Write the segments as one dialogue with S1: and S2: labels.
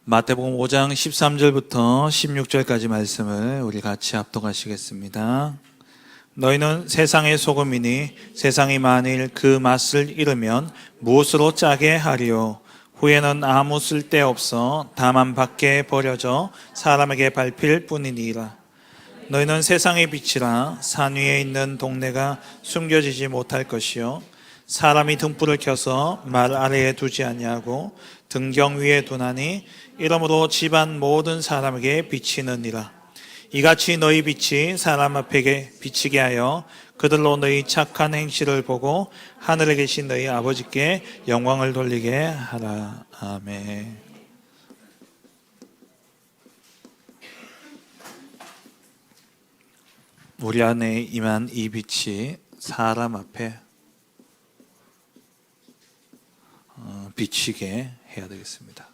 S1: 마태복음 5장 13절부터 16절까지 말씀을 우리 같이 합독하시겠습니다. 너희는 세상의 소금이니 세상이 만일 그 맛을 잃으면 무엇으로 짜게 하리요? 후에는 아무 쓸데없어 다만 밖에 버려져 사람에게 밟힐 뿐이니라. 너희는 세상의 빛이라. 산 위에 있는 동네가 숨겨지지 못할 것이요 사람이 등불을 켜서 말 아래에 두지 아니하고 등경 위에 두나니 이러므로 집안 모든 사람에게 비치느니라. 이같이 너희 빛이 사람 앞에 비치게 하여 그들로 너희 착한 행실을 보고 하늘에 계신 너희 아버지께 영광을 돌리게 하라. 아멘. 우리 안에 임한 이 빛이 사람 앞에 비치게 해야 되겠습니다.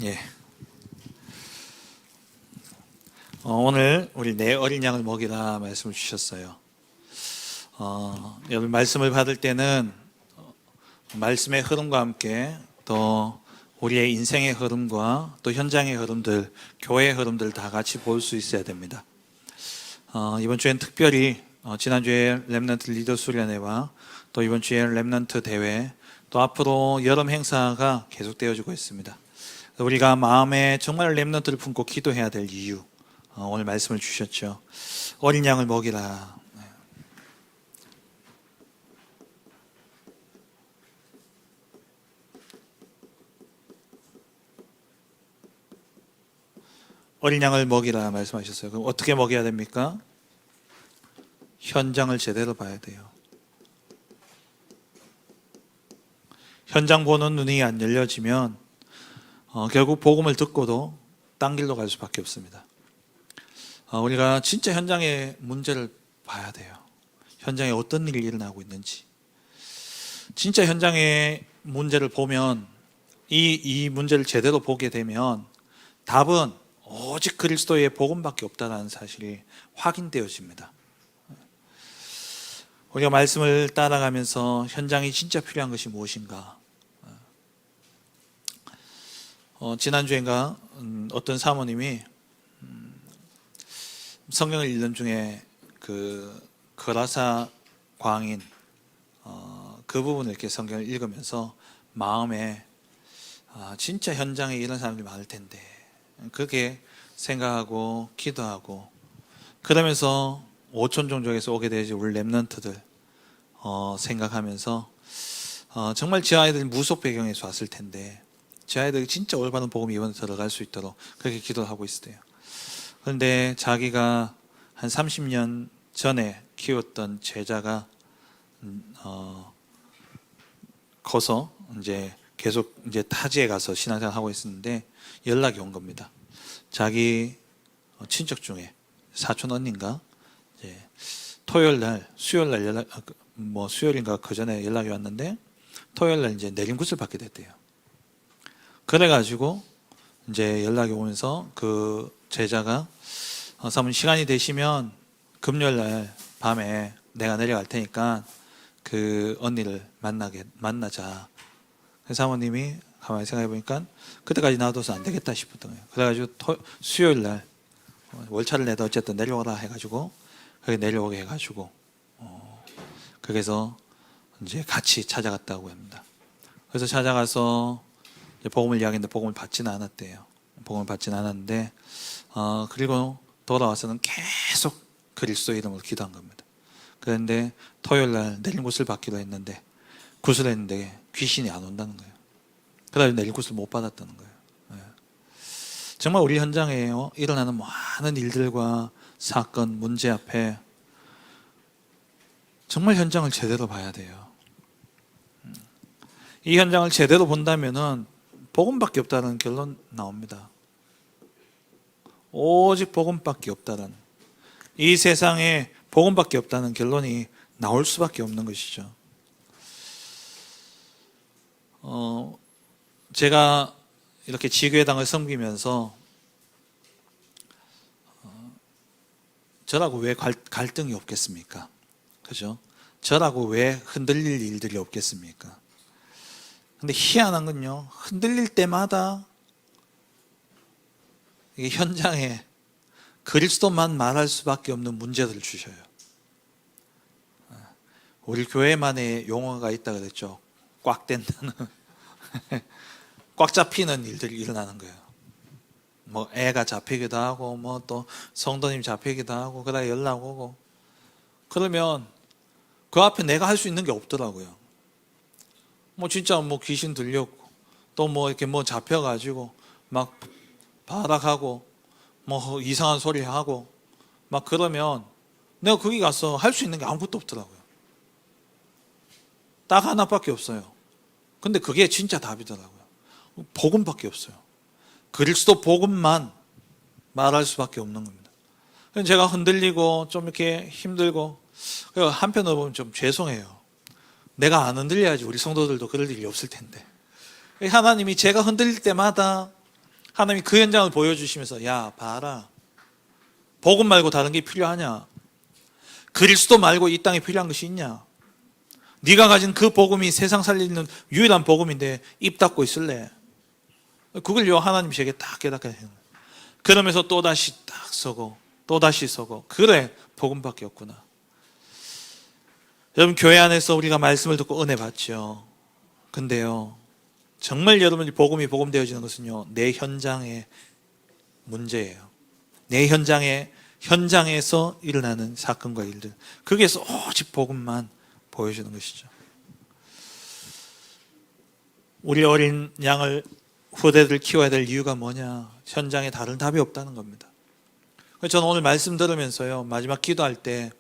S1: 예. 오늘 우리 내 어린 양을 먹이라 말씀을 주셨어요. 여러분 말씀을 받을 때는 말씀의 흐름과 함께 또 우리의 인생의 흐름과 또 현장의 흐름들, 교회의 흐름들 다 같이 볼 수 있어야 됩니다. 이번 주엔 특별히 지난주에 렘넌트 리더 수련회와 또 이번 주에 렘넌트 대회 또 앞으로 여름 행사가 계속되어지고 있습니다. 우리가 마음에 정말 렘넌트를 품고 기도해야 될 이유, 오늘 말씀을 주셨죠. 어린 양을 먹이라. 어린 양을 먹이라 말씀하셨어요. 그럼 어떻게 먹여야 됩니까? 현장을 제대로 봐야 돼요. 현장 보는 눈이 안 열려지면 결국 복음을 듣고도 딴 길로 갈 수밖에 없습니다. 우리가 진짜 현장의 문제를 봐야 돼요. 현장에 어떤 일이 일어나고 있는지. 진짜 현장의 문제를 보면 이 문제를 제대로 보게 되면 답은 오직 그리스도의 복음밖에 없다는 사실이 확인되어집니다. 우리가 말씀을 따라가면서 현장이 진짜 필요한 것이 무엇인가? 지난주인가 어떤 사모님이 성경을 읽는 중에 그 거라사 광인 그 부분을 이렇게 성경을 읽으면서 마음에 진짜 현장에 이런 사람들이 많을 텐데 그렇게 생각하고 기도하고 그러면서 오촌 종족에서 오게 되지 우리 렘넌트들 생각하면서 정말 제 아이들이 무속 배경에서 왔을 텐데 제 아이들이 진짜 올바른 복음이 이번에 들어갈 수 있도록 그렇게 기도를 하고 있어요. 그런데 자기가 한 30년 전에 키웠던 제자가 커서 이제 계속 이제 타지에 가서 신앙생활 하고 있었는데 연락이 온 겁니다. 자기 친척 중에 사촌 언니인가 이제 토요일 날 수요일 날 수요일인가 그 전에 연락이 왔는데 토요일 날 이제 내림굿을 받게 됐대요. 그래가지고 이제 연락이 오면서 그 제자가 사모님 시간이 되시면 금요일 날 밤에 내가 내려갈 테니까 그 언니를 만나자. 사모님이 가만히 생각해 보니까 그때까지 놔둬서 안 되겠다 싶었던 거예요. 그래가지고 수요일 날 월차를 내도 어쨌든 내려오라 해가지고 거기 내려오게 해가지고 거기서 이제 같이 찾아갔다고 합니다. 그래서 찾아가서 이제 복음을 이야기했는데 복음을 받지는 않았대요. 복음을 받지는 않았는데 그리고 돌아와서는 계속 그리스도 이름으로 기도한 겁니다. 그런데 토요일 날 내림굿을 받기로 했는데 굿을 했는데 귀신이 안 온다는 거예요. 그다음에 내림굿을 못 받았다는 거예요. 정말 우리 현장에 일어나는 많은 일들과 사건, 문제 앞에 정말 현장을 제대로 봐야 돼요. 이 현장을 제대로 본다면은 복음밖에 없다는 결론 나옵니다. 오직 복음밖에 없다는, 이 세상에 복음밖에 없다는 결론이 나올 수밖에 없는 것이죠. 제가 이렇게 지교회당을 섬기면서 저라고 왜 갈등이 없겠습니까? 그죠? 저라고 왜 흔들릴 일들이 없겠습니까? 근데 희한한 건요, 흔들릴 때마다 이게 현장에 그리스도만 말할 수밖에 없는 문제들을 주셔요. 우리 교회만의 용어가 있다 그랬죠. 꽉 된다는. 꽉 잡히는 일들이 일어나는 거예요. 뭐 애가 잡히기도 하고, 뭐 또 성도님 잡히기도 하고, 그다음에 연락 오고. 그러면 그 앞에 내가 할 수 있는 게 없더라고요. 뭐 진짜 뭐 귀신 들렸고, 또 뭐 이렇게 뭐 잡혀가지고 막 발악하고, 뭐 이상한 소리 하고, 막 그러면 내가 거기 가서 할 수 있는 게 아무것도 없더라고요. 딱 하나밖에 없어요. 근데 그게 진짜 답이더라고요. 복음밖에 없어요. 그리스도 복음만 말할 수밖에 없는 겁니다. 제가 흔들리고 좀 이렇게 힘들고, 한편으로 보면 좀 죄송해요. 내가 안 흔들려야지 우리 성도들도 그럴 일이 없을 텐데. 하나님이 제가 흔들릴 때마다 하나님이 그 현장을 보여주시면서, 야 봐라, 복음 말고 다른 게 필요하냐? 그리스도 말고 이 땅에 필요한 것이 있냐? 네가 가진 그 복음이 세상 살리는 유일한 복음인데 입 닫고 있을래? 그걸요 하나님이 제게 딱 깨닫게 해요. 그러면서 또다시 딱 서고 또다시 서고, 그래 복음밖에 없구나. 여러분, 교회 안에서 우리가 말씀을 듣고 은혜 받죠. 근데요, 정말 여러분이 복음이 복음되어지는 것은요, 내 현장의 문제예요. 내 현장에서 일어나는 사건과 일들, 거기에서 오직 복음만 보여주는 것이죠. 우리 어린 양을, 후대들 키워야 될 이유가 뭐냐? 현장에 다른 답이 없다는 겁니다. 저는 오늘 말씀 들으면서요, 마지막 기도할 때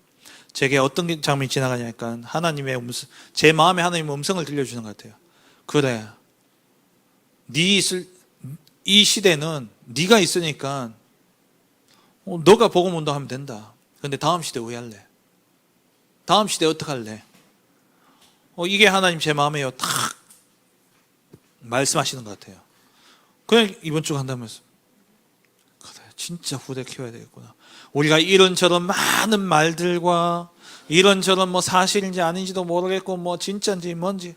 S1: 제게 어떤 장면이 지나가냐니까, 하나님의 음성, 제 마음에 하나님의 음성을 들려주는 것 같아요. 그래, 이 시대는 네가 있으니까 너가 복음 운동하면 된다. 근데 다음 시대 왜 할래? 다음 시대 어떡할래? 이게 하나님 제 마음에요 탁 말씀하시는 것 같아요. 그냥 이번 주 한다면서, 그래 진짜 후대 키워야 되겠구나. 우리가 이런저런 많은 말들과 이런저런 뭐 사실인지 아닌지도 모르겠고, 뭐 진짜인지 뭔지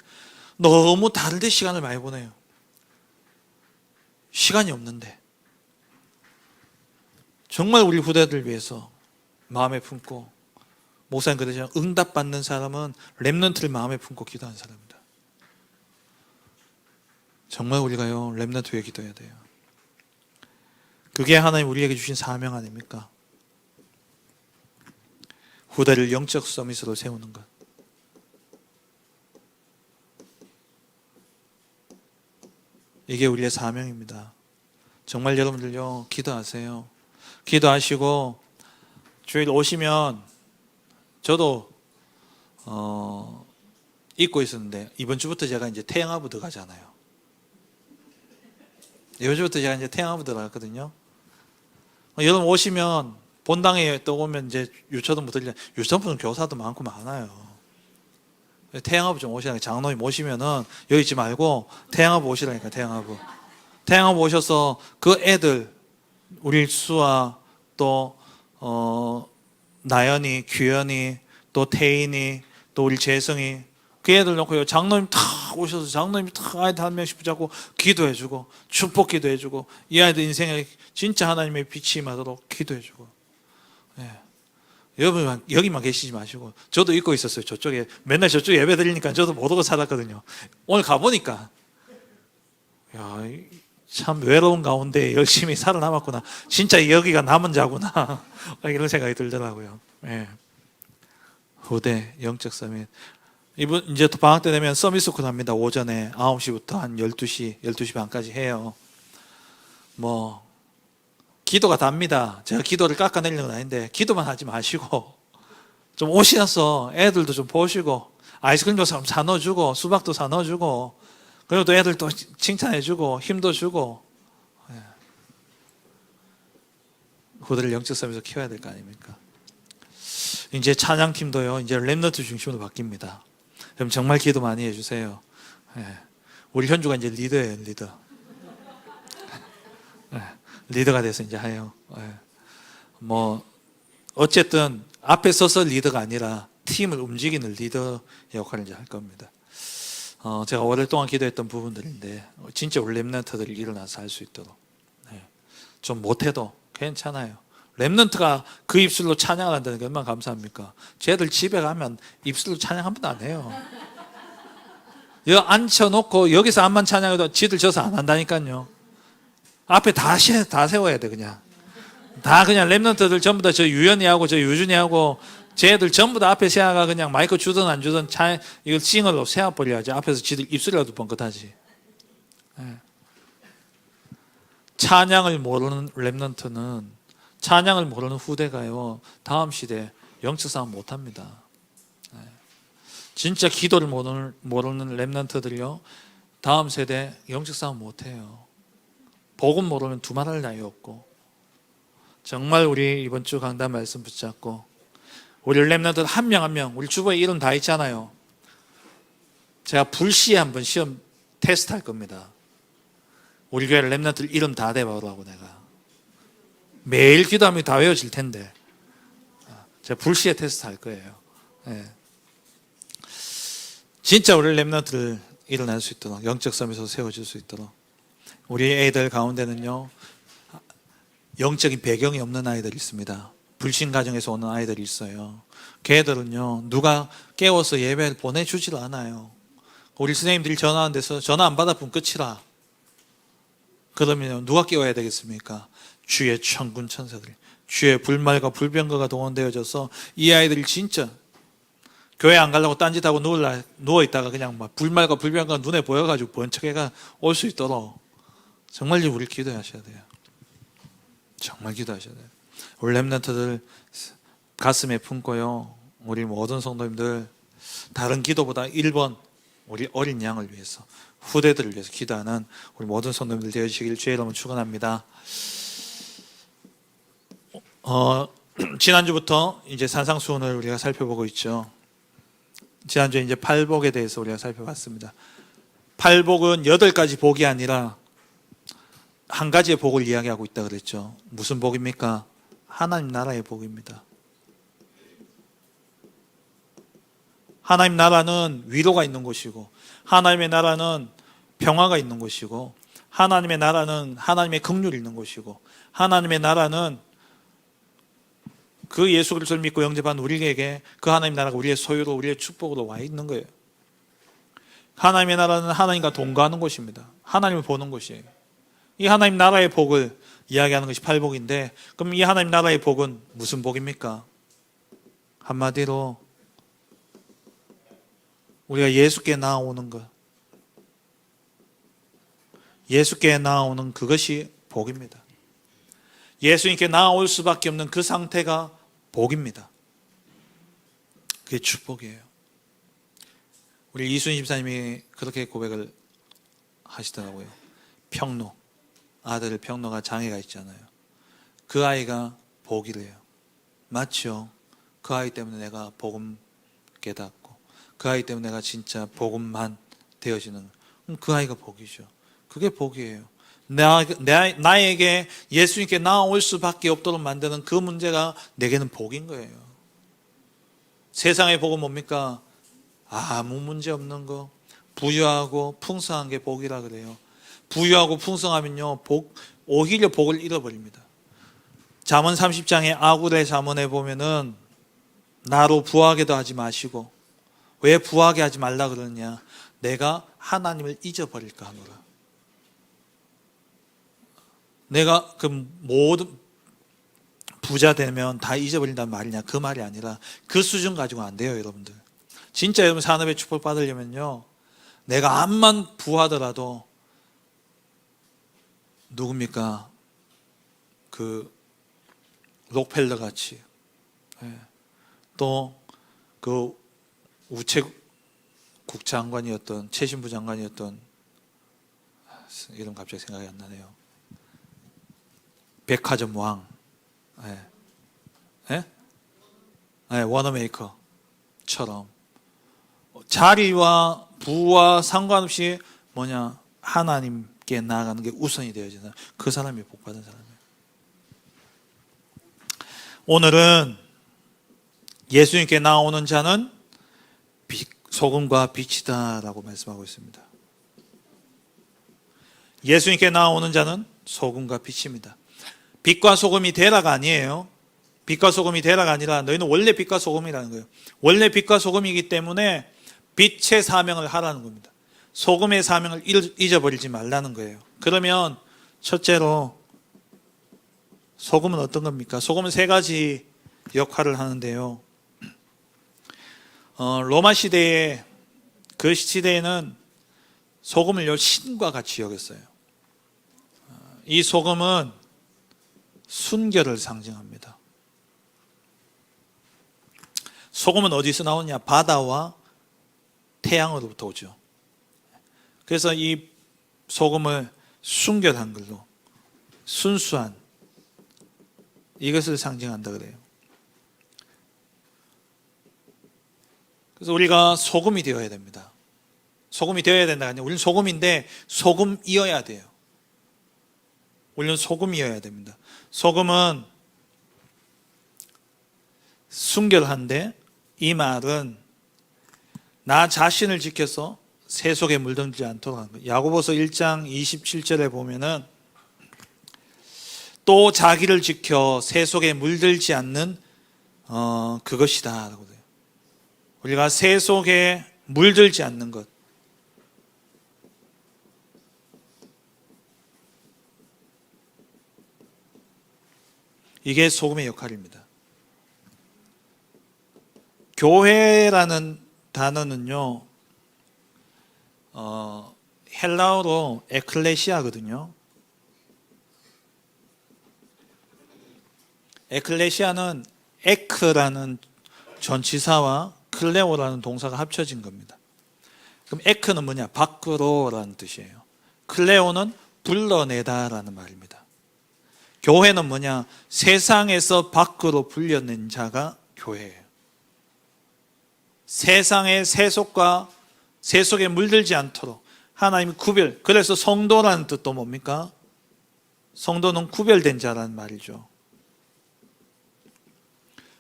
S1: 너무 다른데 시간을 많이 보내요. 시간이 없는데 정말 우리 후대들 위해서 마음에 품고, 목사님 그러잖아요, 응답받는 사람은 렘넌트를 마음에 품고 기도하는 사람입니다. 정말 우리가요 렘넌트 위해 기도해야 돼요. 그게 하나님 우리에게 주신 사명 아닙니까? 후대를 영적 서밋으로 세우는 것. 이게 우리의 사명입니다. 정말 여러분들요 기도하세요. 기도하시고 주일 오시면, 저도 잊고 있었는데 이번 주부터 제가 이제 태양하부 들어가잖아요. 이번 주부터 제가 이제 태양하부 들어갔거든요. 여러분 오시면 본당에 또 오면 이제 유초동 들려, 유초동 교사도 많고 많아요. 태양하부 좀 오시라니까. 장로님 오시면은 여기 있지 말고 태양하부 오시라니까. 태양하부 오셔서 그 애들, 우리 수아, 또 나연이, 규현이, 또 태인이, 또 우리 재성이, 그 애들 놓고요 장로님 탁 오셔서 장로님이 탁 아이들 한 명씩 붙잡고 기도해주고, 축복 기도해주고, 이 아이들 인생에 진짜 하나님의 빛이 임하도록 기도해주고. 예. 여러분 여기만 계시지 마시고, 저도 잊고 있었어요. 저쪽에 맨날 저쪽에 예배 드리니까 저도 못 오고 살았거든요. 오늘 가보니까, 야, 참 외로운 가운데 열심히 살아남았구나. 진짜 여기가 남은 자구나. 이런 생각이 들더라고요. 예. 후대 영적 서밋. 이번 이제 또 방학 때 되면 서밋 스쿨 합니다. 오전에 9시부터 한 12시, 12시 반까지 해요. 뭐 기도가 답니다. 제가 기도를 깎아내려는 건 아닌데, 기도만 하지 마시고 좀 오셔서 애들도 좀 보시고, 아이스크림도 사넣어주고, 수박도 사넣어주고, 그리고 또 애들 또 칭찬해주고 힘도 주고. 예. 후대를 영적 서밋으로 키워야 될 거 아닙니까? 이제 찬양팀도요 이제 렘넌트 중심으로 바뀝니다. 그럼 정말 기도 많이 해주세요. 예. 우리 현주가 이제 리더예요, 리더. 예. 리더가 돼서 이제 해요. 예. 뭐 어쨌든 앞에 서서 리더가 아니라 팀을 움직이는 리더 역할을 이제 할 겁니다. 제가 오랫동안 기도했던 부분들인데 진짜 우리 렘넌트들이 일어나서 할 수 있도록 좀 못해도 괜찮아요. 렘넌트가 그 입술로 찬양을 한다는 게 얼마나 감사합니까? 쟤들 집에 가면 입술로 찬양 한 번도 안 해요. 여기 앉혀놓고 여기서 암만 찬양해도 지들 져서 안 한다니까요. 앞에 다 세워야 돼. 그냥 다 그냥 렘넌트들 전부 다 저 유연이하고 저 유준이하고 쟤들 전부 다 앞에 세아가 그냥 마이크 주든 안 주든 이걸 싱얼로 세워버려야지. 앞에서 지들 입술이라도 뻥끗하지. 찬양을 모르는 렘넌트는, 찬양을 모르는 후대가요, 다음 시대 영적 싸움 못합니다. 진짜 기도를 모르는 렘넌트들요, 다음 세대 영적 싸움 못해요. 복음 모르면 두말할 나위 없고. 정말 우리 이번 주 강단 말씀 붙잡고 우리 렘넌트들 한 명 한 명, 우리 주보에 이름 다 있잖아요. 제가 불시에 한번 시험 테스트 할 겁니다. 우리 교회 렘넌트들 이름 다 대봐라고 내가. 매일 기도하면 다 외워질 텐데 제가 불시에 테스트 할 거예요. 네. 진짜 우리 렘넌트들 일어날 수 있도록, 영적 싸움에서 세워질 수 있도록. 우리 애들 가운데는요, 영적인 배경이 없는 아이들이 있습니다. 불신 가정에서 오는 아이들이 있어요. 걔들은요, 누가 깨워서 예배를 보내주질 않아요. 우리 선생님들이 전화한 데서 전화 안 받아보면 끝이라. 그러면 누가 깨워야 되겠습니까? 주의 천군 천사들, 주의 불말과 불병거가 동원되어져서 이 아이들이 진짜 교회 안 가려고 딴짓하고 누워있다가 그냥 막 불말과 불병거가 눈에 보여가지고 번쩍해가 올 수 있도록 정말 우리 기도하셔야 돼요. 정말 기도하셔야 돼요. 우리 렘넌트들 가슴에 품고요, 우리 모든 성도님들 다른 기도보다 1번 우리 어린 양을 위해서, 후대들을 위해서 기도하는 우리 모든 성도님들 되어주시길 주의 이름으로 축원합니다. 지난주부터 이제 산상수훈을 우리가 살펴보고 있죠. 지난주에 이제 팔복에 대해서 우리가 살펴봤습니다. 팔복은 8가지 복이 아니라 한 가지의 복을 이야기하고 있다 그랬죠. 무슨 복입니까? 하나님 나라의 복입니다. 하나님 나라는 위로가 있는 곳이고, 하나님의 나라는 평화가 있는 곳이고, 하나님의 나라는 하나님의 긍휼이 있는 곳이고, 하나님의 나라는 그 예수 그리스도를 믿고 영접한 우리에게 그 하나님 나라가 우리의 소유로, 우리의 축복으로 와 있는 거예요. 하나님의 나라는 하나님과 동거하는 곳입니다. 하나님을 보는 곳이에요. 이 하나님 나라의 복을 이야기하는 것이 팔복인데, 그럼 이 하나님 나라의 복은 무슨 복입니까? 한마디로 우리가 예수께 나아오는 것, 예수께 나아오는 그것이 복입니다. 예수님께 나아올 수밖에 없는 그 상태가 복입니다. 그게 축복이에요. 우리 이순희 집사님이 그렇게 고백을 하시더라고요. 평로, 아들 평로가 장애가 있잖아요. 그 아이가 복이래요. 맞죠? 그 아이 때문에 내가 복음 깨닫고, 그 아이 때문에 내가 진짜 복음만 되어지는, 그 아이가 복이죠. 그게 복이에요. 나에게 예수님께 나아올 수밖에 없도록 만드는 그 문제가 내게는 복인 거예요. 세상의 복은 뭡니까? 아무 문제 없는 거, 부유하고 풍성한 게 복이라 그래요. 부유하고 풍성하면요, 오히려 복을 잃어버립니다. 잠언 30장의 아굴의 잠언에 보면은 나로 부하게도 하지 마시고, 왜 부하게 하지 말라 그러느냐? 내가 하나님을 잊어버릴까 하노라. 내가 그 모든 부자 되면 다 잊어버린다는 말이냐? 그 말이 아니라 그 수준 가지고 안 돼요, 여러분들. 진짜 여러분 산업의 축복 받으려면요, 내가 암만 부하더라도 누굽니까? 그 록펠러 같이, 또 그 우체국 장관이었던, 최신부 장관이었던, 이름 갑자기 생각이 안 나네요. 백화점 왕, 워너메이커처럼 자리와 부와 상관없이 하나님께 나아가는 게 우선이 되어지는 그 사람이 복받은 사람이에요. 오늘은 예수님께 나오는 자는 소금과 빛이다라고 말씀하고 있습니다. 예수님께 나오는 자는 소금과 빛입니다. 빛과 소금이 되라가 아니에요. 빛과 소금이 되라가 아니라 너희는 원래 빛과 소금이라는 거예요. 원래 빛과 소금이기 때문에 빛의 사명을 하라는 겁니다. 소금의 사명을 잊어버리지 말라는 거예요. 그러면 첫째로 소금은 어떤 겁니까? 소금은 세 가지 역할을 하는데요. 로마 시대에, 그 시대에는 소금을 신과 같이 여겼어요. 이 소금은 순결을 상징합니다. 소금은 어디서 나오냐? 바다와 태양으로부터 오죠. 그래서 이 소금을 순결한 걸로, 순수한 이것을 상징한다 그래요. 그래서 우리가 소금이 되어야 됩니다. 소금이 되어야 된다. 우리는 소금인데 소금이어야 돼요. 우리는 소금이어야 됩니다. 소금은 순결한데, 이 말은 나 자신을 지켜서 새 속에 물들지 않도록 하는 거예요. 야고보서 1장 27절에 보면은 또 자기를 지켜 새 속에 물들지 않는 그것이다 라고 돼요. 우리가 새 속에 물들지 않는 것, 이게 소금의 역할입니다. 교회라는 단어는요, 헬라어로 에클레시아거든요. 에클레시아는 에크라는 전치사와 클레오라는 동사가 합쳐진 겁니다. 그럼 에크는 뭐냐? 밖으로라는 뜻이에요. 클레오는 불러내다라는 말입니다. 교회는 뭐냐? 세상에서 밖으로 불려낸 자가 교회예요. 세상의 세속과 세속에 물들지 않도록 하나님이 구별, 그래서 성도라는 뜻도 뭡니까? 성도는 구별된 자라는 말이죠.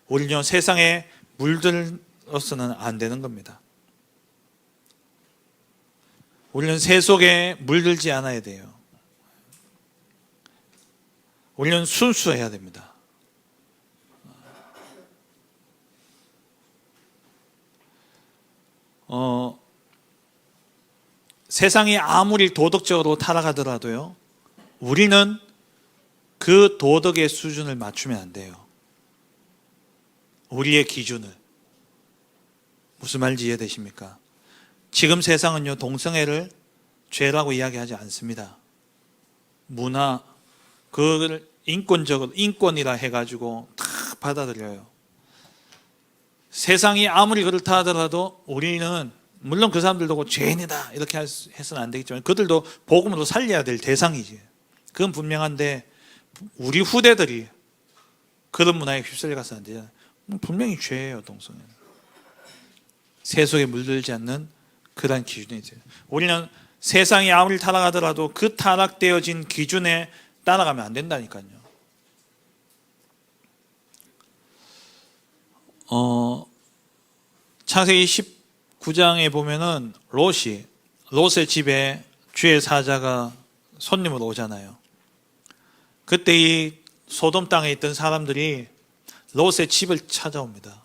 S1: 우리는 세상에 물들어서는 안 되는 겁니다. 우리는 세속에 물들지 않아야 돼요. 우리는 순수해야 됩니다. 세상이 아무리 도덕적으로 타락하더라도요, 우리는 그 도덕의 수준을 맞추면 안 돼요. 우리의 기준을. 무슨 말인지 이해되십니까? 지금 세상은요, 동성애를 죄라고 이야기하지 않습니다. 문화, 그걸 인권적으로, 인권이라 해가지고 다 받아들여요. 세상이 아무리 그렇다 하더라도 우리는, 물론 그 사람들도 죄인이다 이렇게 해서는 안 되겠지만, 그들도 복음으로 살려야 될 대상이지. 그건 분명한데, 우리 후대들이 그런 문화에 휩쓸려가서 안 되잖아요. 분명히 죄예요, 동성애는. 세속에 물들지 않는 그런 기준이 있어요. 우리는 세상이 아무리 타락하더라도 그 타락되어진 기준에 따라가면 안 된다니까요. 창세기 19장에 보면은 롯의 집에 주의 사자가 손님으로 오잖아요. 그때 이 소돔 땅에 있던 사람들이 롯의 집을 찾아옵니다.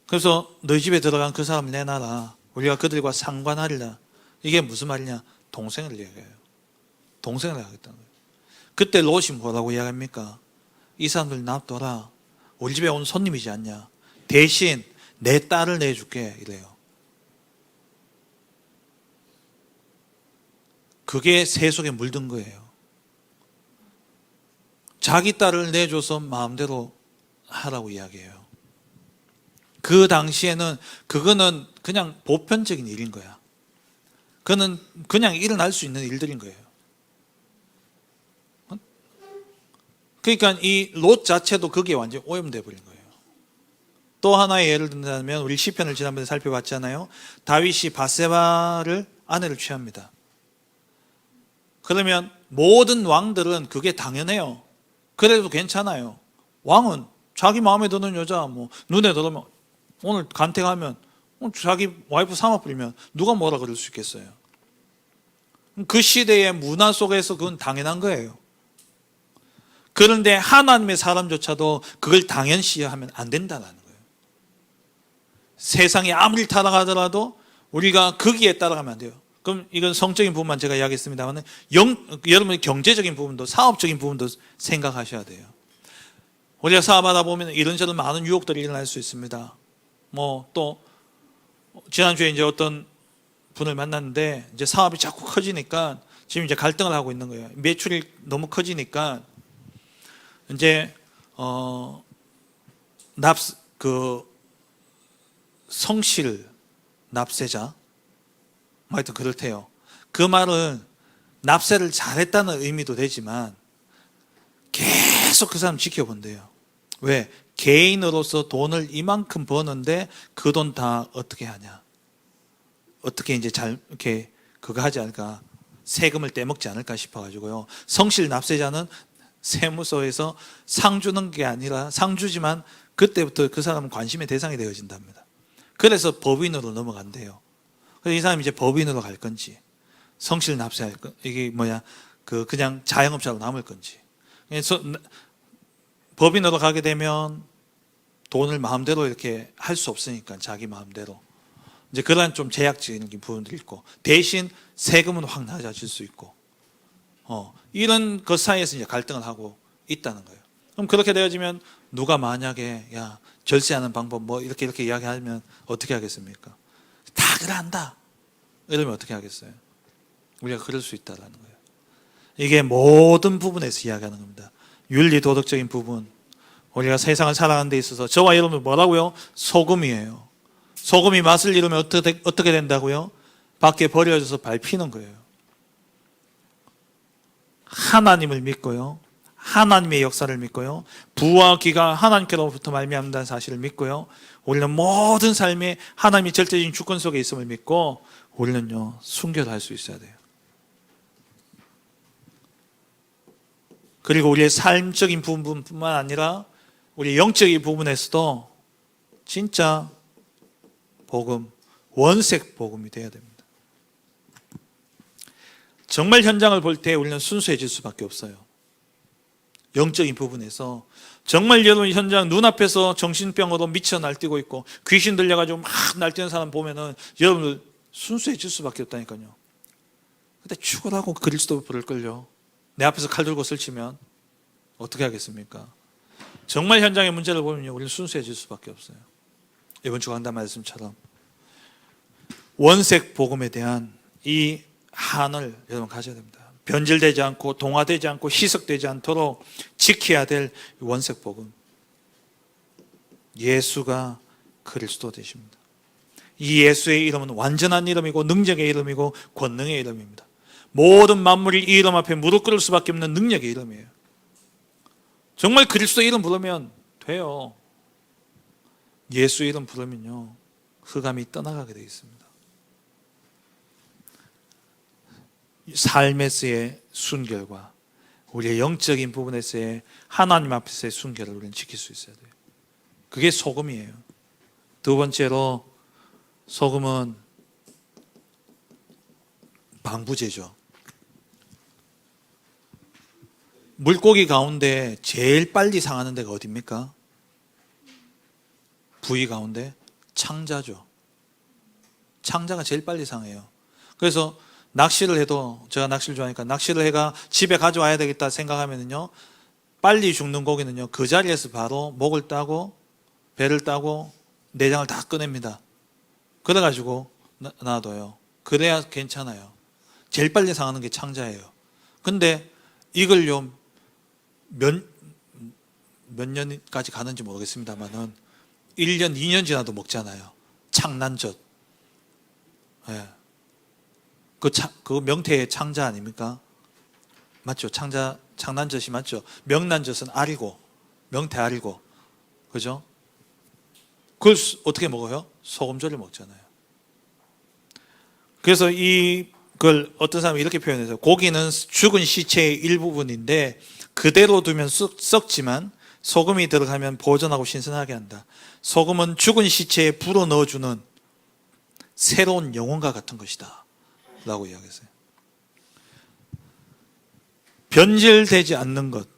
S1: 그래서 너희 집에 들어간 그 사람을 내놔라. 우리가 그들과 상관하리라. 이게 무슨 말이냐? 동생을 얘기해요. 동생을 하겠다는 거예요. 그때 롯이 뭐라고 이야기합니까? 이 사람들 놔둬라. 우리 집에 온 손님이지 않냐. 대신 내 딸을 내줄게 이래요. 그게 세속에 물든 거예요. 자기 딸을 내줘서 마음대로 하라고 이야기해요. 그 당시에는 그거는 그냥 보편적인 일인 거야. 그거는 그냥 일어날 수 있는 일들인 거예요. 그러니까 이 롯 자체도 거기에 완전히 오염돼 버린 거예요. 또 하나의 예를 든다면, 우리 시편을 지난번에 살펴봤잖아요. 다윗이 바세바를 아내를 취합니다. 그러면 모든 왕들은 그게 당연해요. 그래도 괜찮아요. 왕은 자기 마음에 드는 여자 뭐 눈에 들어오면 오늘 간택하면 자기 와이프 삼아버리면 누가 뭐라 그럴 수 있겠어요? 그 시대의 문화 속에서 그건 당연한 거예요. 그런데 하나님의 사람조차도 그걸 당연시하면 안 된다는 거예요. 세상이 아무리 타락하더라도 우리가 거기에 따라가면 안 돼요. 그럼 이건 성적인 부분만 제가 이야기했습니다만 여러분의 경제적인 부분도 사업적인 부분도 생각하셔야 돼요. 우리가 사업하다 보면 이런저런 많은 유혹들이 일어날 수 있습니다. 뭐 또 지난주에 이제 어떤 분을 만났는데 이제 사업이 자꾸 커지니까 지금 이제 갈등을 하고 있는 거예요. 매출이 너무 커지니까 이제 성실 납세자 하여튼 그렇대요. 그 말은 납세를 잘했다는 의미도 되지만 계속 그 사람 지켜본대요. 왜? 개인으로서 돈을 이만큼 버는데 그 돈 다 어떻게 하냐? 어떻게 이제 이렇게 그거 하지 않을까? 세금을 떼먹지 않을까 싶어가지고요. 성실 납세자는 세무서에서 상 주는 게 아니라 상 주지만 그때부터 그 사람은 관심의 대상이 되어진답니다. 그래서 법인으로 넘어간대요. 그래서 이 사람이 이제 법인으로 갈 건지, 성실 납세할 건, 이게 그냥 자영업자로 남을 건지. 그래서 법인으로 가게 되면 돈을 마음대로 이렇게 할 수 없으니까 자기 마음대로. 이제 그런 좀 제약적인 부분도 있고, 대신 세금은 확 낮아질 수 있고, 이런 것 사이에서 이제 갈등을 하고 있다는 거예요. 그럼 그렇게 되어지면 누가 만약에 절세하는 방법 뭐 이렇게 이야기하면 어떻게 하겠습니까? 다 그래한다. 이러면 어떻게 하겠어요? 우리가 그럴 수 있다라는 거예요. 이게 모든 부분에서 이야기하는 겁니다. 윤리 도덕적인 부분, 우리가 세상을 살아가는 데 있어서 저와 여러분 뭐라고요? 소금이에요. 소금이 맛을 잃으면 어떻게 된다고요? 밖에 버려져서 밟히는 거예요. 하나님을 믿고요, 하나님의 역사를 믿고요, 부와 기가 하나님께로부터 말미암는다는 사실을 믿고요, 우리는 모든 삶에 하나님이 절대적인 주권 속에 있음을 믿고 우리는요 순결할 수 있어야 돼요. 그리고 우리의 삶적인 부분뿐만 아니라 우리 영적인 부분에서도 진짜 복음, 원색 복음이 되어야 됩니다. 정말 현장을 볼 때 우리는 순수해질 수밖에 없어요. 영적인 부분에서 정말 여러분 현장 눈앞에서 정신병으로 미쳐 날뛰고 있고 귀신 들려가지고 막 날뛰는 사람 보면은 여러분들 순수해질 수밖에 없다니까요. 근데 죽으라고 그리스도 부를걸요. 내 앞에서 칼 들고 설치면 어떻게 하겠습니까? 정말 현장의 문제를 보면요 우리는 순수해질 수밖에 없어요. 이번 주 강단 말씀처럼 원색 복음에 대한 이 한을 여러분 가져야 됩니다. 변질되지 않고 동화되지 않고 희석되지 않도록 지켜야 될 원색 복음. 예수가 그리스도 되십니다. 이 예수의 이름은 완전한 이름이고 능력의 이름이고 권능의 이름입니다. 모든 만물이 이 이름 앞에 무릎 꿇을 수밖에 없는 능력의 이름이에요. 정말 그리스도 이름 부르면 돼요. 예수 이름 부르면요 흑암이 떠나가게 되어 있습니다. 삶에서의 순결과 우리의 영적인 부분에서의 하나님 앞에서의 순결을 우리는 지킬 수 있어야 돼요. 그게 소금이에요. 두 번째로 소금은 방부제죠. 물고기 가운데 제일 빨리 상하는 데가 어디입니까? 부위 가운데 창자죠. 창자가 제일 빨리 상해요. 그래서 낚시를 해도, 제가 낚시를 좋아하니까 낚시를 해가 집에 가져와야 되겠다 생각하면은요 빨리 죽는 고기는요 그 자리에서 바로 목을 따고 배를 따고 내장을 다 꺼냅니다. 그래가지고 놔둬요. 그래야 괜찮아요. 제일 빨리 상하는 게 창자예요. 근데 이걸요 몇 년까지 가는지 모르겠습니다만은 1년, 2년 지나도 먹잖아요. 창난젓. 예. 그 명태의 창자 아닙니까? 맞죠? 창난젓이 맞죠? 명란젓은 알이고, 명태 알이고. 그죠? 그걸 어떻게 먹어요? 소금절을 먹잖아요. 그래서 이걸 어떤 사람이 이렇게 표현해서 고기는 죽은 시체의 일부분인데 그대로 두면 썩지만 소금이 들어가면 보존하고 신선하게 한다. 소금은 죽은 시체에 불어 넣어주는 새로운 영혼과 같은 것이다 라고 이야기했어요. 변질되지 않는 것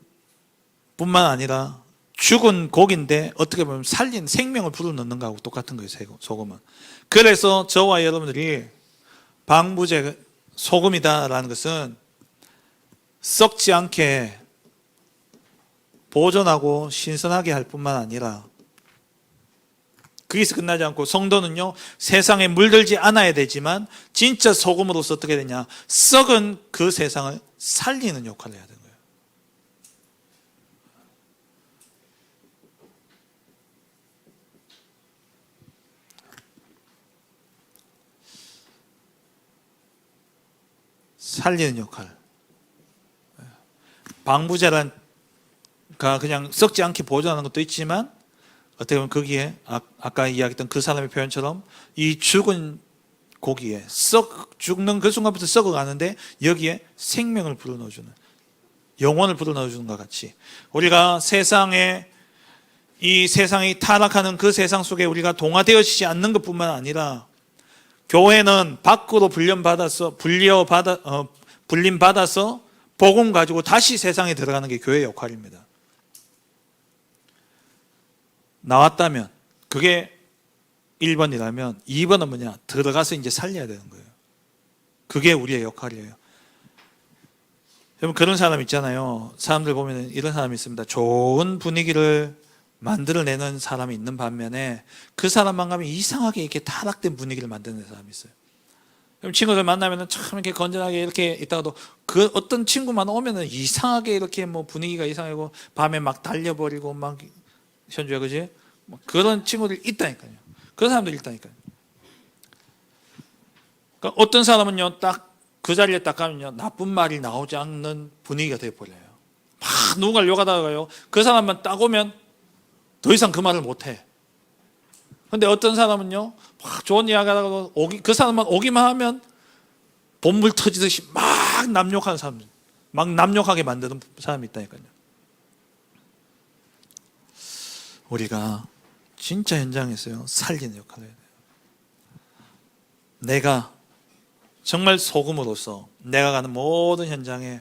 S1: 뿐만 아니라 죽은 고기인데 어떻게 보면 살린 생명을 불어넣는 거하고 똑같은 거예요. 소금은. 그래서 저와 여러분들이 방부제 소금이다라는 것은 썩지 않게 보존하고 신선하게 할 뿐만 아니라 거기서 끝나지 않고 성도는요, 세상에 물들지 않아야 되지만 진짜 소금으로서 어떻게 되냐, 썩은 그 세상을 살리는 역할을 해야 되는 거예요. 살리는 역할. 방부제가 그냥 썩지 않게 보존하는 것도 있지만 어떻게 보면 거기에 아까 이야기했던 그 사람의 표현처럼 이 죽은 고기에 죽는 그 순간부터 썩어가는데 여기에 생명을 불어넣어주는, 영혼을 불어넣어주는 것 같이 우리가 이 세상이 타락하는 그 세상 속에 우리가 동화되어지지 않는 것뿐만 아니라 교회는 밖으로 불림받아서 복음 가지고 다시 세상에 들어가는 게 교회의 역할입니다. 나왔다면 그게 1번이라면 2번은 뭐냐? 들어가서 이제 살려야 되는 거예요. 그게 우리의 역할이에요. 여러분, 그런 사람 있잖아요. 사람들 보면 이런 사람이 있습니다. 좋은 분위기를 만들어내는 사람이 있는 반면에 그 사람만 가면 이상하게 이렇게 타락된 분위기를 만드는 사람이 있어요. 그럼 친구들 만나면 참 이렇게 건전하게 이렇게 있다가도 그 어떤 친구만 오면은 이상하게 이렇게 뭐 분위기가 이상하고 밤에 막 달려버리고 막 현주야, 그지? 그런 친구들이 있다니까요. 그런 사람들이 있다니까요. 그러니까 어떤 사람은요, 딱 그 자리에 딱 가면요, 나쁜 말이 나오지 않는 분위기가 되어버려요. 막 누군가를 욕하다가요, 그 사람만 딱 오면 더 이상 그 말을 못해. 근데 어떤 사람은요, 막 좋은 이야기 하다가도 그 사람만 오기만 하면 본물 터지듯이 막 남욕하는 사람, 막 남욕하게 만드는 사람이 있다니까요. 우리가 진짜 현장에서요, 살리는 역할을 해야 돼요. 내가 정말 소금으로서 내가 가는 모든 현장에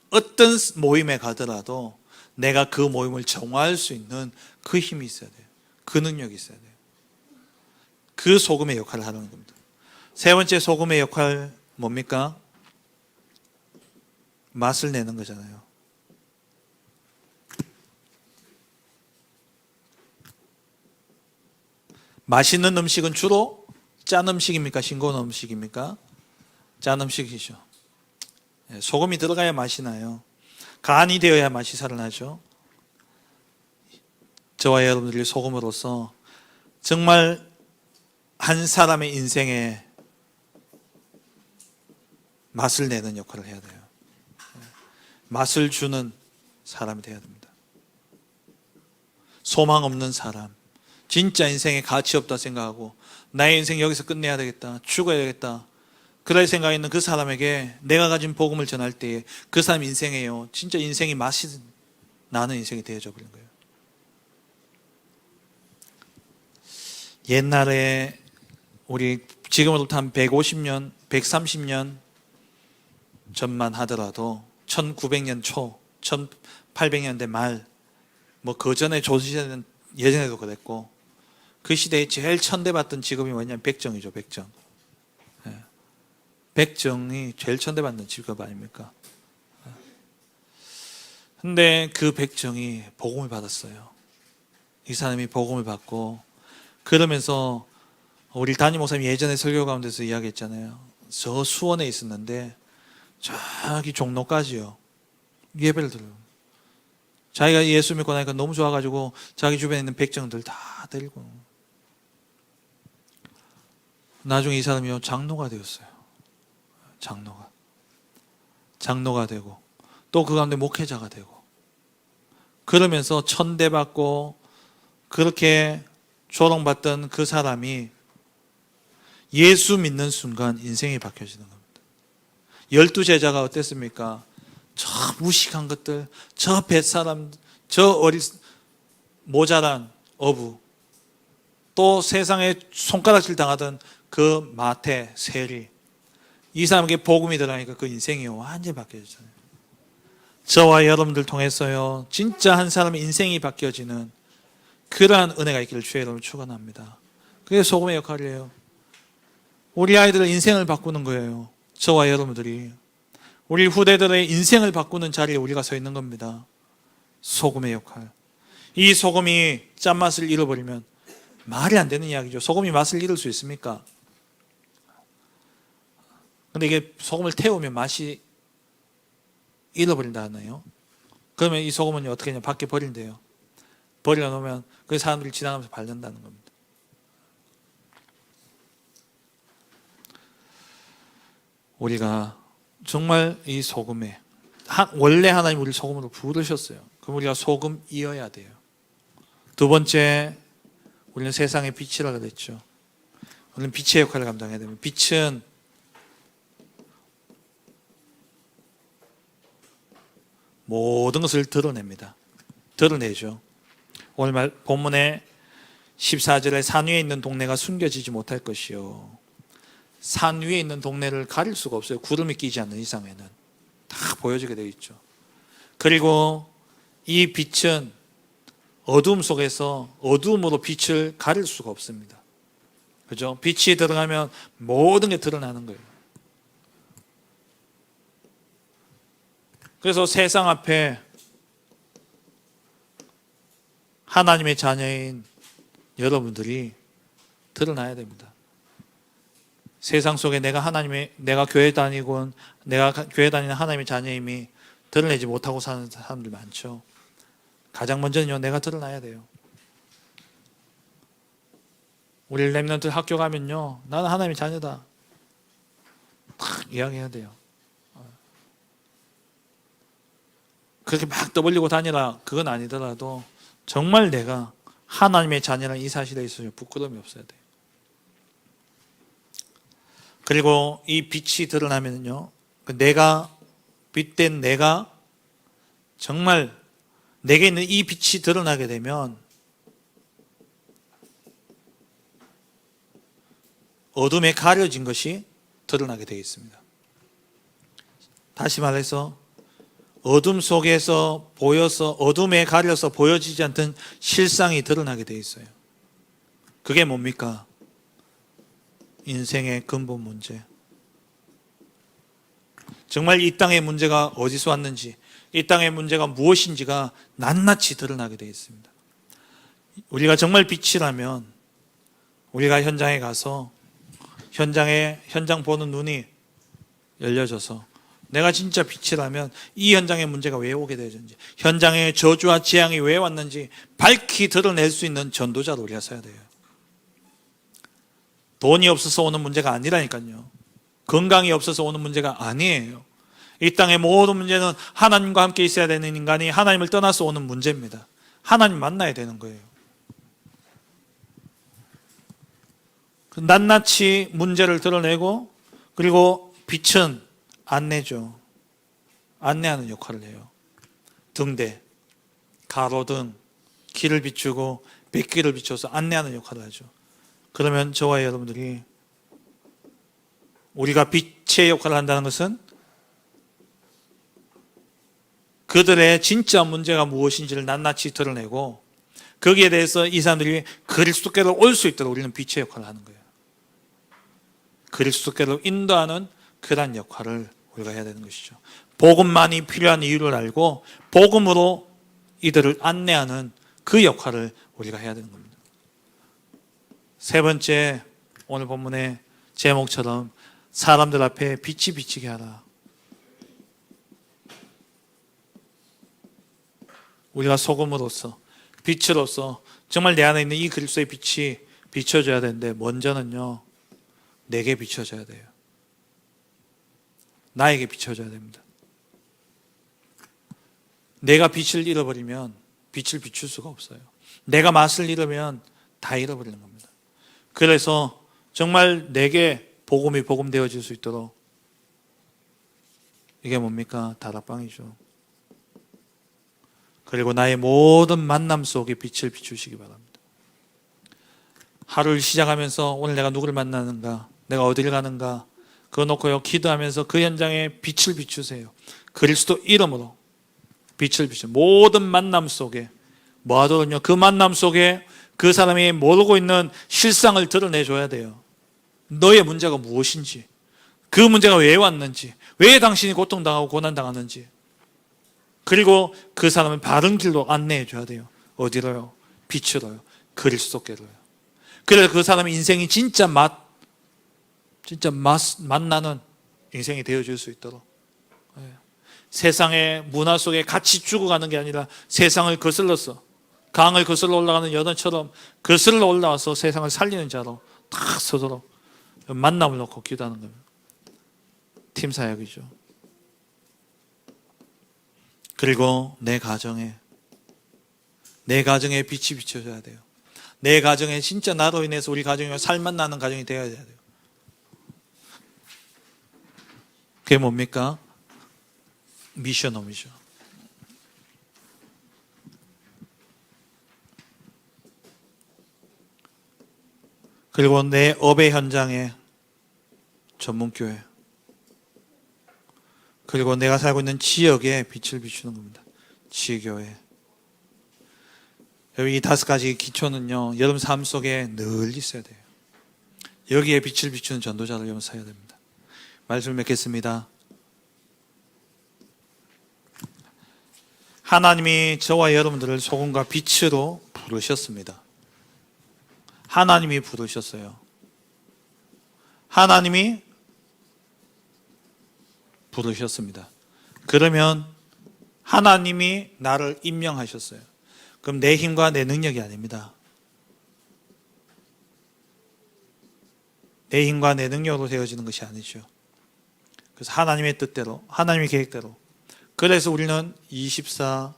S1: 어떤 모임에 가더라도 내가 그 모임을 정화할 수 있는 그 힘이 있어야 돼요. 그 능력이 있어야 돼요. 그 소금의 역할을 하는 겁니다. 세 번째 소금의 역할 뭡니까? 맛을 내는 거잖아요. 맛있는 음식은 주로 짠 음식입니까? 싱거운 음식입니까? 짠 음식이죠. 소금이 들어가야 맛이 나요. 간이 되어야 맛이 살아나죠. 저와 여러분들이 소금으로서 정말 한 사람의 인생에 맛을 내는 역할을 해야 돼요. 맛을 주는 사람이 되어야 됩니다. 소망 없는 사람, 진짜 인생에 가치 없다 생각하고 나의 인생 여기서 끝내야 되겠다, 죽어야 되겠다, 그럴 생각이 있는 그 사람에게 내가 가진 복음을 전할 때에 그 사람 인생에요, 진짜 인생이 맛이 나는 인생이 되어져 버린 거예요. 옛날에 우리 지금으로부터 한 150년, 130년 전만 하더라도 1900년 초, 1800년대 말, 뭐 그 전에 조선시대는 예전에도 그랬고 그 시대에 제일 천대받던 직업이 뭐냐면 백정이죠. 백정. 백정이 제일 천대받는 직업 아닙니까? 근데 그 백정이 복음을 받았어요. 이 사람이 복음을 받고 그러면서 우리 담임 목사님 예전에 설교 가운데서 이야기했잖아요. 저 수원에 있었는데 저기 종로까지요, 예배를 들어요. 자기가 예수 믿고 나니까 너무 좋아가지고 자기 주변에 있는 백정들 다 데리고 나중에 이 사람이요 장로가 되었어요. 장로가 되고 또 그 가운데 목회자가 되고 그러면서 천대받고 그렇게 조롱받던 그 사람이 예수 믿는 순간 인생이 바뀌어지는 겁니다. 12제자가 어땠습니까? 저 무식한 것들, 저 뱃사람, 저 모자란 어부, 또 세상에 손가락질 당하던 그 마태, 세리, 이 사람에게 복음이 들어가니까 그 인생이 완전히 바뀌어졌잖아요. 저와 여러분들 통해서요, 진짜 한 사람의 인생이 바뀌어지는 그러한 은혜가 있기를 주의 이름으로 축원합니다. 그게 소금의 역할이에요. 우리 아이들의 인생을 바꾸는 거예요. 저와 여러분들이 우리 후대들의 인생을 바꾸는 자리에 우리가 서 있는 겁니다. 소금의 역할. 이 소금이 짠맛을 잃어버리면 말이 안 되는 이야기죠. 소금이 맛을 잃을 수 있습니까? 근데 이게 소금을 태우면 맛이 잃어버린다 하나요? 그러면 이 소금은 어떻게 하냐? 밖에 버린대요. 버려놓으면 그 사람들이 지나가면서 밟는다는 겁니다. 우리가 정말 이 소금에, 원래 하나님 우리를 소금으로 부르셨어요. 그럼 우리가 소금이어야 돼요. 두 번째, 우리는 세상의 빛이라 그랬죠. 우리는 빛의 역할을 감당해야 됩니다. 빛은 모든 것을 드러냅니다. 드러내죠. 오늘 본문의 14절에 산 위에 있는 동네가 숨겨지지 못할 것이요. 산 위에 있는 동네를 가릴 수가 없어요. 구름이 끼지 않는 이상에는 다 보여지게 되어 있죠. 그리고 이 빛은 어두움 속에서 어두움으로 빛을 가릴 수가 없습니다. 그죠? 빛이 들어가면 모든 게 드러나는 거예요. 그래서 세상 앞에 하나님의 자녀인 여러분들이 드러나야 됩니다. 세상 속에 내가 교회 다니고 내가 교회 다니는 하나님의 자녀임이 드러내지 못하고 사는 사람들 많죠. 가장 먼저는요, 내가 드러나야 돼요. 우리 렘넌트 학교 가면요, 나는 하나님의 자녀다 탁 이야기해야 돼요. 그렇게 막 떠벌리고 다니라 그건 아니더라도 정말 내가 하나님의 자녀라는 이 사실에 있어서 부끄러움이 없어야 돼요. 그리고 이 빛이 드러나면요, 내가 빛된 내가 정말 내게 있는 이 빛이 드러나게 되면 어둠에 가려진 것이 드러나게 되어 있습니다. 다시 말해서 어둠 속에서 보여서 어둠에 가려서 보여지지 않던 실상이 드러나게 되어 있어요. 그게 뭡니까? 인생의 근본 문제. 정말 이 땅의 문제가 어디서 왔는지, 이 땅의 문제가 무엇인지가 낱낱이 드러나게 되어 있습니다. 우리가 정말 빛이라면 우리가 현장에 가서 현장 보는 눈이 열려져서 내가 진짜 빛이라면 이 현장의 문제가 왜 오게 되는지, 현장의 저주와 재앙이 왜 왔는지 밝히 드러낼 수 있는 전도자로 우리가 서야 돼요. 돈이 없어서 오는 문제가 아니라니까요. 건강이 없어서 오는 문제가 아니에요. 이 땅의 모든 문제는 하나님과 함께 있어야 되는 인간이 하나님을 떠나서 오는 문제입니다. 하나님 만나야 되는 거예요. 낱낱이 문제를 드러내고, 그리고 빛은 안내죠. 안내하는 역할을 해요. 등대, 가로등, 길을 비추고 빗길을 비춰서 안내하는 역할을 하죠. 그러면 저와 여러분들이 우리가 빛의 역할을 한다는 것은 그들의 진짜 문제가 무엇인지를 낱낱이 드러내고 거기에 대해서 이 사람들이 그리스도께로 올 수 있도록 우리는 빛의 역할을 하는 거예요. 그리스도께로 인도하는 그런 역할을 우리가 해야 되는 것이죠. 복음만이 필요한 이유를 알고 복음으로 이들을 안내하는 그 역할을 우리가 해야 되는 겁니다. 세 번째, 오늘 본문의 제목처럼 사람들 앞에 빛이 비치게 하라. 우리가 소금으로서, 빛으로서 정말 내 안에 있는 이 그리스도의 빛이 비춰져야 되는데, 먼저는요, 내게 비춰져야 돼요. 나에게 비춰져야 됩니다. 내가 빛을 잃어버리면 빛을 비출 수가 없어요. 내가 맛을 잃으면 다 잃어버리는 겁니다. 그래서 정말 내게 복음이 복음되어질 수 있도록, 이게 뭡니까? 다락방이죠. 그리고 나의 모든 만남 속에 빛을 비추시기 바랍니다. 하루를 시작하면서 오늘 내가 누구를 만나는가, 내가 어디를 가는가, 그거 놓고요 기도하면서 그 현장에 빛을 비추세요. 그리스도 이름으로 빛을 비추세요. 모든 만남 속에 뭐 하더군요, 그 만남 속에 그 사람이 모르고 있는 실상을 드러내줘야 돼요. 너의 문제가 무엇인지, 그 문제가 왜 왔는지, 왜 당신이 고통당하고 고난당하는지, 그리고 그 사람을 바른 길로 안내해 줘야 돼요. 어디로요? 빛으로요. 그리스도께로요. 그래서 그 사람의 인생이 진짜 맛나는 인생이 되어줄 수 있도록, 세상의 문화 속에 같이 죽어가는 게 아니라 세상을 거슬러서 강을 거슬러 올라가는 여던처럼 거슬러 올라와서 세상을 살리는 자로 탁 서도록 만남을 놓고 기도하는 겁니다. 팀 사역이죠. 그리고 내 가정에 빛이 비춰져야 돼요. 내 가정에 진짜 나로 인해서 우리 가정이 살맛 나는 가정이 되어야 돼요. 그게 뭡니까? 미션홈이죠. 그리고 내 업의 현장에 전문교회, 그리고 내가 살고 있는 지역에 빛을 비추는 겁니다. 지교회. 여기 이 5가지 기초는요, 여러분 삶 속에 늘 있어야 돼요. 여기에 빛을 비추는 전도자를 여러분 사야 됩니다. 말씀을 맺겠습니다. 하나님이 저와 여러분들을 소금과 빛으로 부르셨습니다. 하나님이 부르셨어요. 하나님이 부르셨습니다. 그러면 하나님이 나를 임명하셨어요. 그럼 내 힘과 내 능력이 아닙니다. 내 힘과 내 능력으로 되어지는 것이 아니죠. 그래서 하나님의 뜻대로, 하나님의 계획대로. 그래서 우리는 24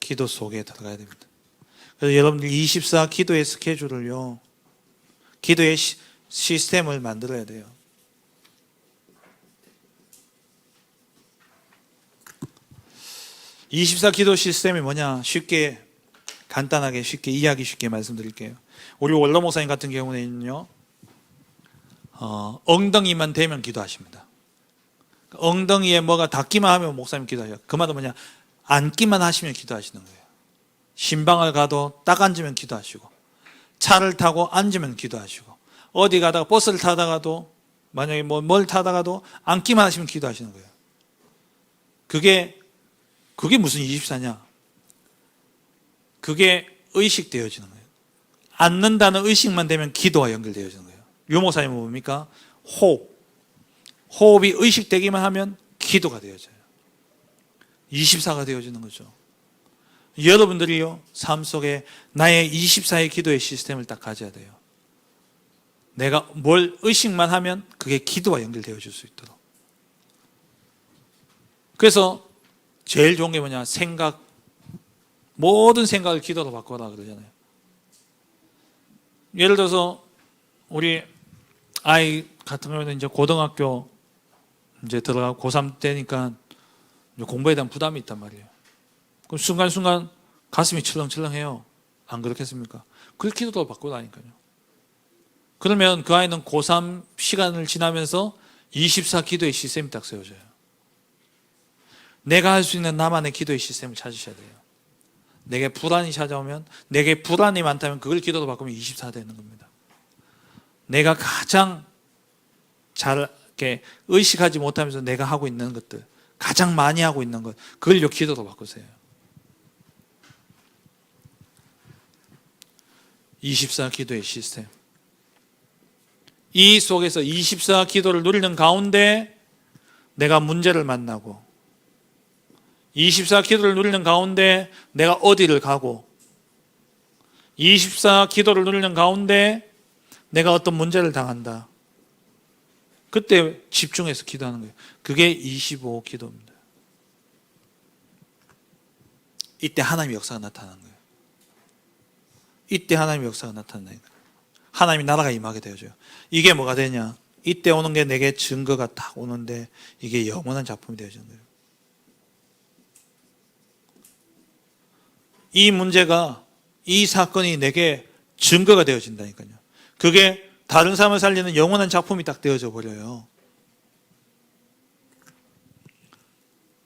S1: 기도 속에 들어가야 됩니다. 그래서 여러분들 24 기도의 스케줄을요, 기도의 시스템을 만들어야 돼요. (24) 기도 시스템이 뭐냐? 쉽게, 간단하게, 쉽게, 이해하기 쉽게 말씀드릴게요. 우리 원로 목사님 같은 경우는요, 엉덩이만 대면 기도하십니다. 엉덩이에 뭐가 닿기만 하면 목사님 기도하셔요. 그 말은 뭐냐? 앉기만 하시면 기도하시는 거예요. 신방을 가도 딱 앉으면 기도하시고, 차를 타고 앉으면 기도하시고, 어디 가다가 버스를 타다가도, 만약에 뭘 타다가도 앉기만 하시면 기도하시는 거예요. 그게 무슨 24냐? 그게 의식되어지는 거예요. 앉는다는 의식만 되면 기도와 연결되어지는 거예요. 유목사님은 뭡니까? 호흡이 의식되기만 하면 기도가 되어져요. 24가 되어지는 거죠. 여러분들이요, 삶 속에 나의 24의 기도의 시스템을 딱 가져야 돼요. 내가 뭘 의식만 하면 그게 기도와 연결되어질 수 있도록. 그래서 제일 좋은 게 뭐냐? 생각. 모든 생각을 기도로 바꿔라 그러잖아요. 예를 들어서 우리 아이 같은 경우는 이제 고등학교 이제 들어가고 고3 때니까 공부에 대한 부담이 있단 말이에요. 그럼 순간순간 가슴이 철렁철렁해요. 안 그렇겠습니까? 그걸 기도로 바꾸라니까요. 그러면 그 아이는 고3 시간을 지나면서 24 기도의 시스템이 딱 세워져요. 내가 할 수 있는 나만의 기도의 시스템을 찾으셔야 돼요. 내게 불안이 찾아오면, 내게 불안이 많다면 그걸 기도로 바꾸면 24 되는 겁니다. 내가 가장 잘 이렇게 의식하지 못하면서 내가 하고 있는 것들, 가장 많이 하고 있는 것, 그걸 기도로 바꾸세요. 24 기도의 시스템. 이 속에서 24 기도를 누리는 가운데 내가 문제를 만나고, 24 기도를 누리는 가운데 내가 어디를 가고, 24 기도를 누리는 가운데 내가 어떤 문제를 당한다. 그때 집중해서 기도하는 거예요. 그게 25 기도입니다. 이때 하나님의 역사가 나타나는 거예요. 이때 하나님의 역사가 나타나는 거예요. 하나님의 나라가 임하게 되어져요. 이게 뭐가 되냐? 이때 오는 게 내게 증거가 딱 오는데 이게 영원한 작품이 되어지는 거예요. 이 문제가, 이 사건이 내게 증거가 되어진다니까요. 그게 다른 사람을 살리는 영원한 작품이 딱 되어져 버려요.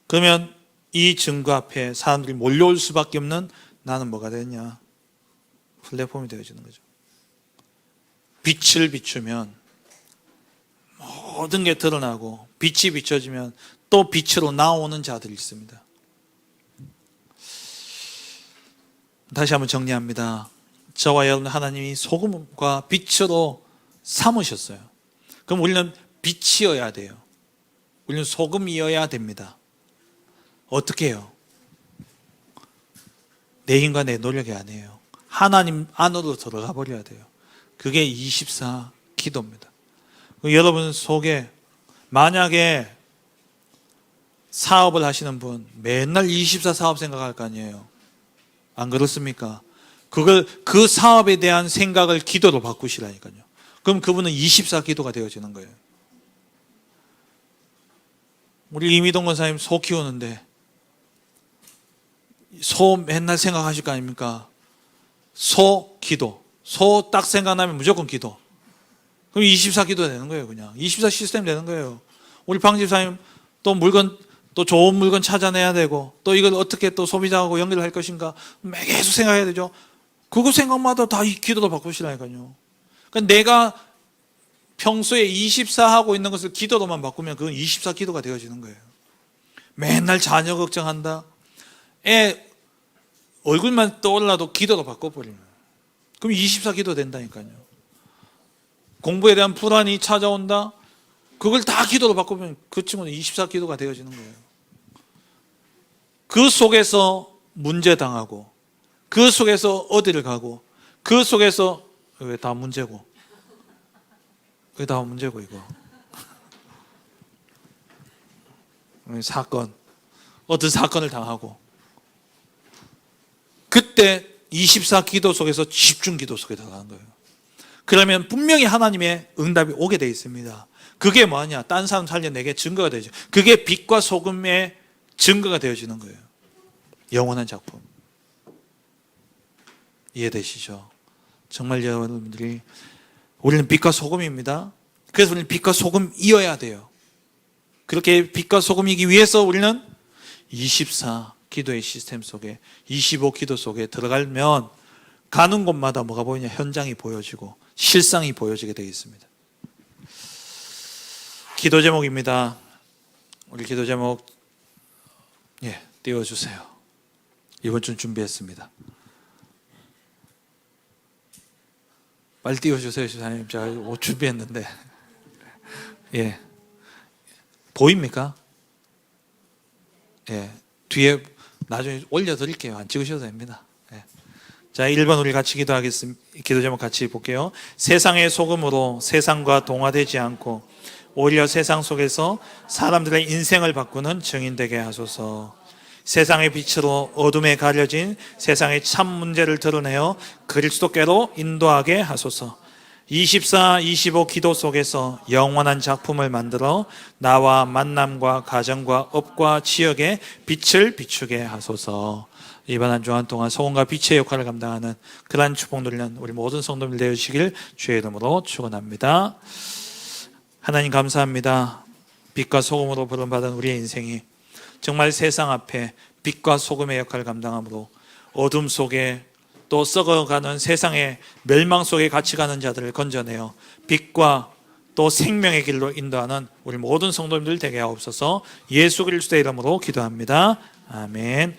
S1: 그러면 이 증거 앞에 사람들이 몰려올 수밖에 없는 나는 뭐가 되냐? 플랫폼이 되어지는 거죠. 빛을 비추면 모든 게 드러나고, 빛이 비춰지면 또 빛으로 나오는 자들이 있습니다. 다시 한번 정리합니다. 저와 여러분, 하나님이 소금과 빛으로 삼으셨어요. 그럼 우리는 빛이어야 돼요. 우리는 소금이어야 됩니다. 어떻게 해요? 내 힘과 내 노력이 아니에요. 하나님 안으로 들어가 버려야 돼요. 그게 24 기도입니다. 여러분 속에 만약에 사업을 하시는 분, 맨날 24 사업 생각할 거 아니에요. 안 그렇습니까? 그 사업에 대한 생각을 기도로 바꾸시라니까요. 그럼 그분은 24 기도가 되어지는 거예요. 우리 이미동 권사님 소 키우는데 소 맨날 생각하실 거 아닙니까? 소 기도. 소 딱 생각나면 무조건 기도. 그럼 24 기도 되는 거예요, 그냥. 24 시스템 되는 거예요. 우리 방집사님 또 좋은 물건 찾아내야 되고, 또 이걸 어떻게 또 소비자하고 연결할 것인가 계속 생각해야 되죠. 그거 생각마다 다 이 기도로 바꾸시라니까요. 그러니까 내가 평소에 24 하고 있는 것을 기도로만 바꾸면 그건 24 기도가 되어지는 거예요. 맨날 자녀 걱정한다. 애 얼굴만 떠올라도 기도로 바꿔버리면 그럼 24 기도 된다니까요. 공부에 대한 불안이 찾아온다. 그걸 다 기도로 바꾸면 그 친구는 24 기도가 되어지는 거예요. 그 속에서 문제당하고, 그 속에서 어디를 가고, 그 속에서 왜 다 문제고, 왜 다 문제고 이거 사건, 어떤 사건을 당하고, 그때 24 기도 속에서 집중 기도 속에 들어가는 거예요. 그러면 분명히 하나님의 응답이 오게 돼 있습니다. 그게 뭐냐? 딴 사람 살려내게 증거가 되죠. 그게 빛과 소금의 증거가 되어지는 거예요. 영원한 작품. 이해되시죠? 정말 여러분들이, 우리는 빛과 소금입니다. 그래서 우리는 빛과 소금이어야 돼요. 그렇게 빛과 소금이기 위해서 우리는 24 기도의 시스템 속에, 25 기도 속에 들어가면 가는 곳마다 뭐가 보이냐? 현장이 보여지고 실상이 보여지게 되어 있습니다. 기도 제목입니다. 우리 기도 제목 띄워주세요. 이번 주 준비했습니다. 빨리 띄워주세요, 시사님. 제가 옷 준비했는데. 보입니까? 뒤에 나중에 올려드릴게요. 안 찍으셔도 됩니다. 자, 1번 우리 같이 기도하겠습니다. 기도 제목 같이 볼게요. 세상의 소금으로 세상과 동화되지 않고 오히려 세상 속에서 사람들의 인생을 바꾸는 증인 되게 하소서. 세상의 빛으로 어둠에 가려진 세상의 참 문제를 드러내어 그리스도께로 인도하게 하소서. 24, 25 기도 속에서 영원한 작품을 만들어 나와 만남과 가정과 업과 지역에 빛을 비추게 하소서. 이번 한 주간 동안 소금과 빛의 역할을 감당하는 그러한 축복 누리는 우리 모든 성도들 되시길 주의 이름으로 축원합니다. 하나님 감사합니다. 빛과 소금으로 부름받은 우리의 인생이 정말 세상 앞에 빛과 소금의 역할을 감당함으로 어둠 속에 또 썩어가는 세상의 멸망 속에 같이 가는 자들을 건져내어 빛과 또 생명의 길로 인도하는 우리 모든 성도님들 되게 하옵소서. 예수 그리스도의 이름으로 기도합니다. 아멘.